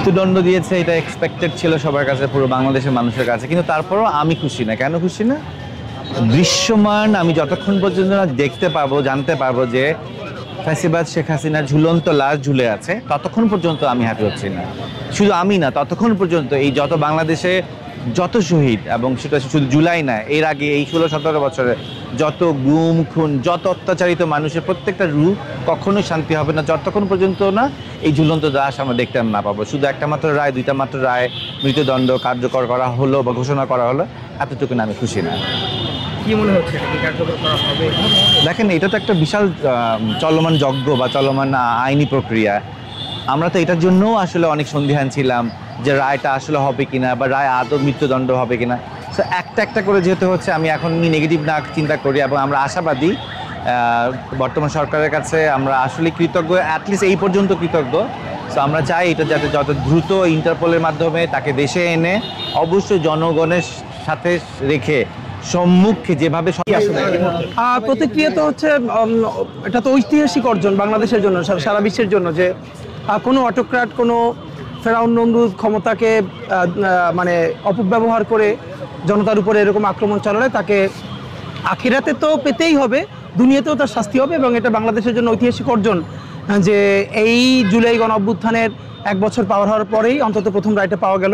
মৃত্যুদণ্ড দিয়েছে, এটা এক্সপেক্টেড ছিল সবার কাছে, পুরো বাংলাদেশের মানুষের কাছে। কিন্তু তারপরও আমি খুশি না। কেন খুশি না? দৃশ্যমান আমি যতক্ষণ পর্যন্ত না দেখতে পাবো, জানতে পারবো যে ফ্যাসিবাদ শেখ হাসিনার ঝুলন্ত লাশ ঝুলে আছে, ততক্ষণ পর্যন্ত আমি হ্যাপি হচ্ছি না। শুধু আমি না, ততক্ষণ পর্যন্ত এই যত বাংলাদেশে যত শহীদ, এবং সেটা শুধু জুলাই না, এর আগে এই 16-17 বছরে যত গুম খুন, যত অত্যাচারিত মানুষের প্রত্যেকটা রূপ কখনোই শান্তি হবে না যতক্ষণ পর্যন্ত না এই ঝুলন্ত লাশ আমরা দেখতে না পাবো। শুধু একটা মাত্র রায়, দুইটা মাত্র রায়, মৃত্যুদণ্ড কার্যকর করা হলো বা ঘোষণা করা হলো, এতটুকু আমি খুশি না। কি মনে হচ্ছে কার্যকর করা হবে? দেখেন, এটা তো একটা বিশাল চলমান যজ্ঞ বা চলমান আইনি প্রক্রিয়া। আমরা তো এটার জন্যও আসলে অনেক সন্দিহান ছিলাম যে রায়টা আসলে হবে কিনা, বা রায় আদৌ মৃত্যুদণ্ড হবে কিনা। সো একটা একটা করে যেতে হচ্ছে। আমি এখন নেগেটিভ না চিন্তা করি, এবং আমরা আশাবাদী বর্তমান সরকারের কাছে আমরা আসলে কৃতজ্ঞ, অ্যাটলিস্ট এই পর্যন্ত কৃতজ্ঞ। সো আমরা চাই এটা যাতে যত দ্রুত ইন্টারপোলের মাধ্যমে তাকে দেশে এনে অবশ্যই জনগণের সাথে রেখে সম্মুখে যেভাবে প্রতিক্রিয়া তো হচ্ছে, এটা তো ঐতিহাসিক অর্জন বাংলাদেশের জন্য, সারা বিশ্বের জন্য, যে কোনো অটোক্র্যাট, কোনো ফেরাউন নমরুদ ক্ষমতাকে মানে অপব্যবহার করে জনতার উপরে এরকম আক্রমণ চালালে তাকে আখিরাতে তো পেতেই হবে, দুনিয়াতেও তার শাস্তি হবে। এবং এটা বাংলাদেশের জন্য ঐতিহাসিক অর্জন যে এই জুলাই গণ অভ্যুত্থানের 1 বছর পার হওয়ার পরেই অন্তত প্রথম রায়টা পাওয়া গেল।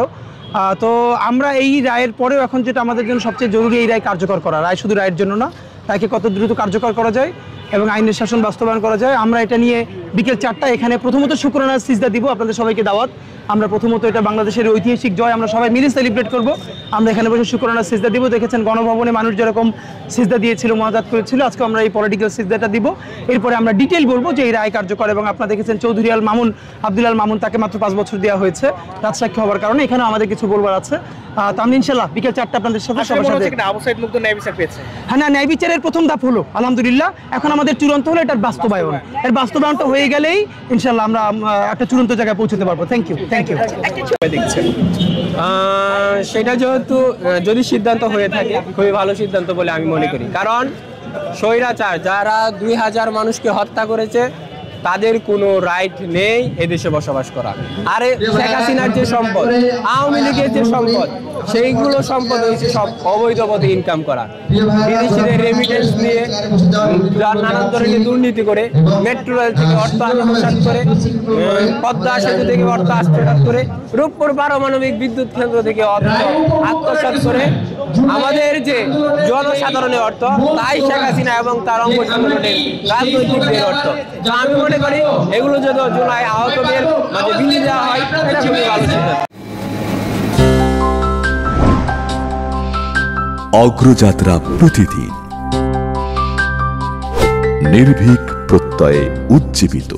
তো আমরা এই রায়ের পরেও এখন যেটা আমাদের জন্য সবচেয়ে জরুরি, এই রায় কার্যকর করা। রায় শুধু রায়ের জন্য না, রায়কে কত দ্রুত কার্যকর করা যায় এবং আইনের শাসন বাস্তবায়ন করা যায়। আমরা এটা নিয়ে বিকেল 4টায় এখানে প্রথমত শুকরানার সিজদা দিব, আপনাদের সবাইকে দাওয়াত। আমরা প্রথমত এটা বাংলাদেশের ঐতিহাসিক জয়, আমরা সবাই মিলে সেলিব্রেট করব। আমরা এখানে বসে শুকরানার সিজদা দিব। দেখেছেন গণভবনে মানুষ যেরকম সিজদা দিয়েছিল, মোনাজাত করেছিল, আজকে আমরা এই পলিটিক্যাল সিজদাটা দিব। এরপরে আমরা ডিটেইল বলবো যে এই রায় কার্যকর। এবং আপনারা দেখেছেন চৌধুরী আব্দুল আল মামুন, তাকে মাত্র 5 বছর দেওয়া হয়েছে রাজসাক্ষী হওয়ার কারণে। এখানে আমাদের কিছু বলবার আছে। তো আমি ইনশাল্লাহ বিকেল 4টা আপনাদের সাথে সবার সাথে। হ্যাঁ, না, ন্যায় বিচারের প্রথম ধাপ হলো আলহামদুলিল্লাহ। এখন আমাদের চূড়ান্ত হলো এটার বাস্তবায়ন। এর বাস্তবায়নটা হয়ে গেলেই ইনশাল্লাহ আমরা একটা চূড়ান্ত জায়গায় পৌঁছতে পারবো। Thank you. সেটা যেহেতু যদি সিদ্ধান্ত হয়ে থাকে, খুবই ভালো সিদ্ধান্ত বলে আমি মনে করি। কারণ স্বৈরাচার যারা 2000 মানুষকে হত্যা করেছে, তাদের কোনো রাইট নেই এদেশে বসবাস করা। আর শেখ হাসিনার যে সম্পদ, আওয়ামী লীগের যে সম্পদ, সেইগুলো সম্পদ হয়েছে সব অবৈধ পথে ইনকাম করা। বিদেশিদের রেমিটেন্স নিয়ে নানান ধরনের দুর্নীতি করে, মেট্রো রেল থেকে অর্থ আত্মসাৎ করে, পদ্মা সেতু থেকে অর্থ আত্মসাৎ করে, রূপপুর পারমাণবিক বিদ্যুৎ কেন্দ্র থেকে অর্থ আত্মসাৎ করে আমাদের যে জনসাধারণের অর্থ, তাই শেখ হাসিনা এবং তার অঙ্গ সংগঠনের রাজনৈতিকদের অর্থ। আমি মনে করি এগুলো যদি জুলাই আহতদের মাঝে বিলিয়ে দেওয়া হয়, এটা খুবই ভালো সিদ্ধান্ত। অগ্রযাত্রা প্রতিদিন নির্ভীক প্রত্যয়ে উজ্জীবিত।